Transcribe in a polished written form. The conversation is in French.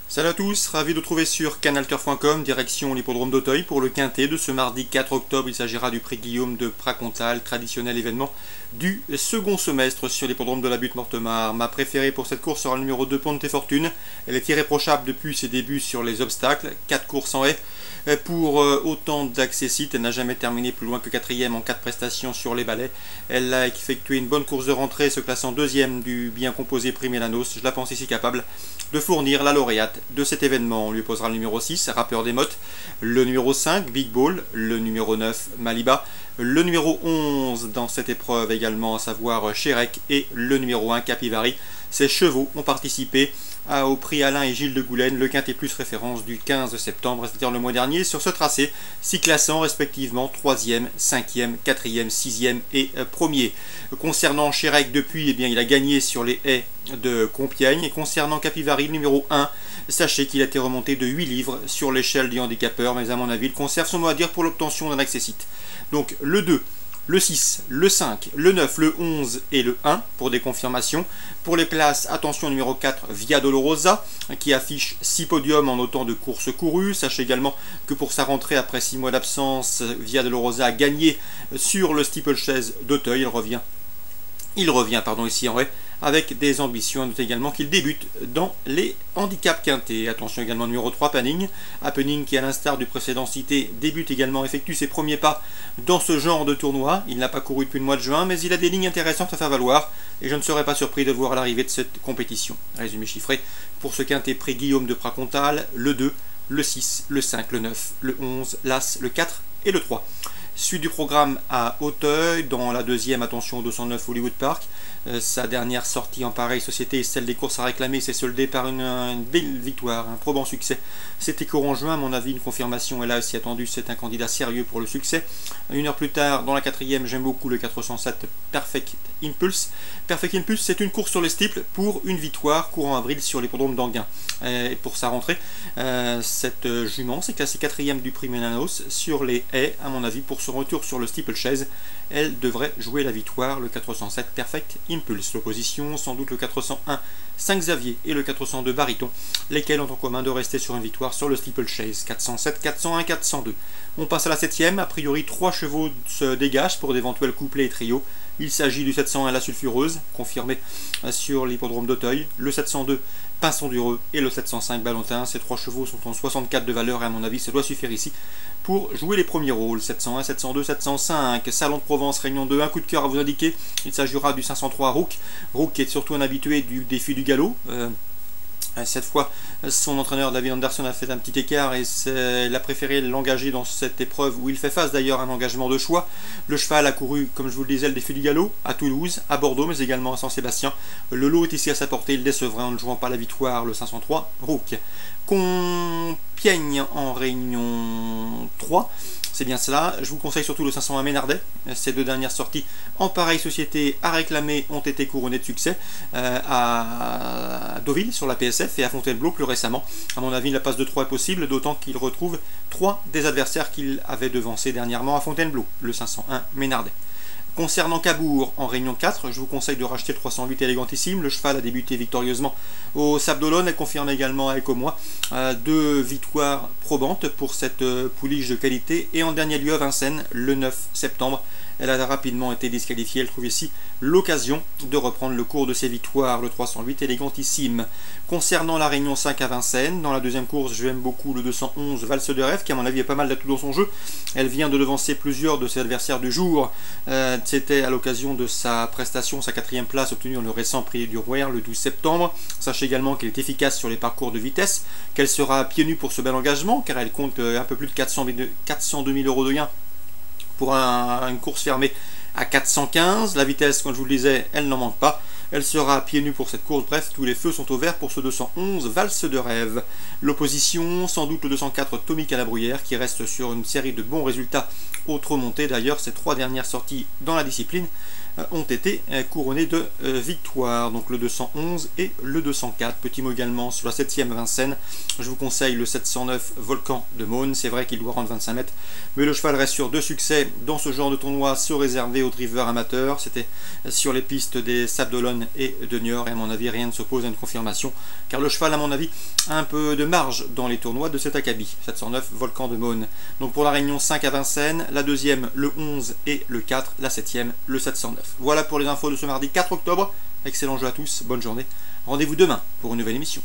Salut à tous, ravi de vous trouver sur canalturf.com, direction l'hippodrome d'Auteuil pour le quintet de ce mardi 4 octobre. Il s'agira du prix Guillaume de Pracontal, traditionnel événement du second semestre sur l'hippodrome de la Butte-Mortemart. Ma préférée pour cette course sera le numéro 2, Ponte Fortune. Elle est irréprochable depuis ses débuts sur les obstacles, 4 courses en haie. Pour autant d'accessites, elle n'a jamais terminé plus loin que 4e en 4 prestations sur les balais. Elle a effectué une bonne course de rentrée, se classant 2e du bien composé prix Mélanos. Je la pense ici capable de fournir la lauréate de cet événement. On lui posera le numéro 6, Rappeur des Mottes, le numéro 5, Big Ball, le numéro 9, Maliba, le numéro 11 dans cette épreuve également, à savoir Chérec, et le numéro 1, Capivari. Ces chevaux ont participé au prix Alain et Gilles de Goulaine, le quintet plus référence du 15 septembre, c'est-à-dire le mois dernier, sur ce tracé, 6 classants respectivement 3e, 5e, 4e, 6e et 1er. Concernant Chérec, depuis, il a gagné sur les haies de Compiègne. Et concernant Capivari, numéro 1, sachez qu'il a été remonté de 8 livres sur l'échelle du handicapeur, mais à mon avis, il conserve son mot à dire pour l'obtention d'un accessite. Donc le 2, le 6, le 5, le 9, le 11 et le 1 pour des confirmations. Pour les places, attention numéro 4, Via Dolorosa, qui affiche 6 podiums en autant de courses courues. Sachez également que pour sa rentrée après 6 mois d'absence, Via Dolorosa a gagné sur le steeplechase d'Auteuil. Il revient ici en haie avec des ambitions. Notez également qu'il débute dans les handicaps quintés. Attention également numéro 3, Panning. Happening qui, à l'instar du précédent cité, débute également, effectue ses premiers pas dans ce genre de tournoi. Il n'a pas couru depuis le mois de juin, mais il a des lignes intéressantes à faire valoir et je ne serais pas surpris de le voir à l'arrivée de cette compétition. Résumé chiffré pour ce quintet prix Guillaume de Pracontal, le 2, le 6, le 5, le 9, le 11, l'As, le 4 et le 3. Suite du programme à Auteuil, dans la deuxième, attention au 209 Hollywood Park. Sa dernière sortie en pareille société, celle des courses à réclamer, s'est soldée par une belle victoire, un probant succès. C'était courant juin, à mon avis, une confirmation est là aussi attendue, c'est un candidat sérieux pour le succès. Une heure plus tard, dans la quatrième, j'aime beaucoup le 407 Perfect Impulse. Perfect Impulse, c'est une course sur les steeples pour une victoire courant avril sur l'hippodrome d'Anguin. Et pour sa rentrée, cette jument s'est classée 4e du prix Mélanos sur les haies, à mon avis, pour son retour sur le steeplechase. Elle devrait jouer la victoire, le 407 Perfect Impulse. L'opposition, sans doute le 401 Saint-Xavier et le 402 Bariton, lesquels ont en commun de rester sur une victoire sur le steeplechase. 407, 401, 402. On passe à la 7e, a priori 3 chevaux se dégagent pour d'éventuels couplets et trios. Il s'agit du 701 La Sulfureuse, confirmé sur l'hippodrome d'Auteuil, le 702 Pinson Dureux et le 705 Balentin. Ces 3 chevaux sont en 64 de valeur et à mon avis ça doit suffire ici pour jouer les premiers rôles. 701, 702, 705, Salon de Provence, Réunion 2, un coup de cœur à vous indiquer. Il s'agira du 503 Rook. Rook qui est surtout un habitué du défi du galop. Cette fois, son entraîneur David Anderson a fait un petit écart et il a préféré l'engager dans cette épreuve où il fait face d'ailleurs à un engagement de choix. Le cheval a couru, comme je vous le disais, le défi du galop à Toulouse, à Bordeaux, mais également à Saint-Sébastien. Le lot est ici à sa portée, il décevrait en ne jouant pas la victoire, le 503 Rook. Compiègne en Réunion 3. C'est bien cela. Je vous conseille surtout le 501 Ménardet. Ces 2 dernières sorties en pareille société à réclamer ont été couronnées de succès à Deauville sur la PSF et à Fontainebleau plus récemment. À mon avis, la passe de 3 est possible, d'autant qu'il retrouve 3 des adversaires qu'il avait devancés dernièrement à Fontainebleau, le 501 Ménardet. Concernant Cabourg en Réunion 4, je vous conseille de racheter le 308 Élégantissime. Le cheval a débuté victorieusement au Sable d'Olonne. Elle confirme également avec moi 2 victoires probantes pour cette pouliche de qualité. Et en dernier lieu à Vincennes, le 9 septembre, elle a rapidement été disqualifiée. Elle trouve ici l'occasion de reprendre le cours de ses victoires, le 308 Élégantissime. Concernant la Réunion 5 à Vincennes, dans la deuxième course, j'aime beaucoup le 211 Valse de Rêve, qui à mon avis a pas mal d'atouts dans son jeu. Elle vient de devancer plusieurs de ses adversaires du jour. C'était à l'occasion de sa prestation, sa 4e place obtenue dans le récent prix du Rouergue le 12 septembre. Sachez également qu'elle est efficace sur les parcours de vitesse, qu'elle sera pieds nus pour ce bel engagement, car elle compte un peu plus de 402 000 € de gains pour une course fermée à 415. La vitesse, comme je vous le disais, elle n'en manque pas. Elle sera pieds nus pour cette course. Bref, tous les feux sont au vert pour ce 211 Valse de Rêve. L'opposition, sans doute le 204 Tommy Calabruyère, qui reste sur une série de bons résultats autres montées. D'ailleurs, ces 3 dernières sorties dans la discipline ont été couronnés de victoires. Donc le 211 et le 204. Petit mot également sur la 7e Vincennes. Je vous conseille le 709 Volcan de Maune. C'est vrai qu'il doit rendre 25 mètres, mais le cheval reste sur 2 succès dans ce genre de tournoi, se réserver aux drivers amateurs. C'était sur les pistes des Sables d'Olonne et de Niort, et à mon avis rien ne s'oppose à une confirmation, car le cheval à mon avis a un peu de marge dans les tournois de cet acabit. 709 Volcan de Maune. Donc pour la réunion 5 à Vincennes, la deuxième le 11 et le 4, la 7e le 709. Voilà pour les infos de ce mardi 4 octobre. Excellent jeu à tous, bonne journée. Rendez-vous demain pour une nouvelle émission.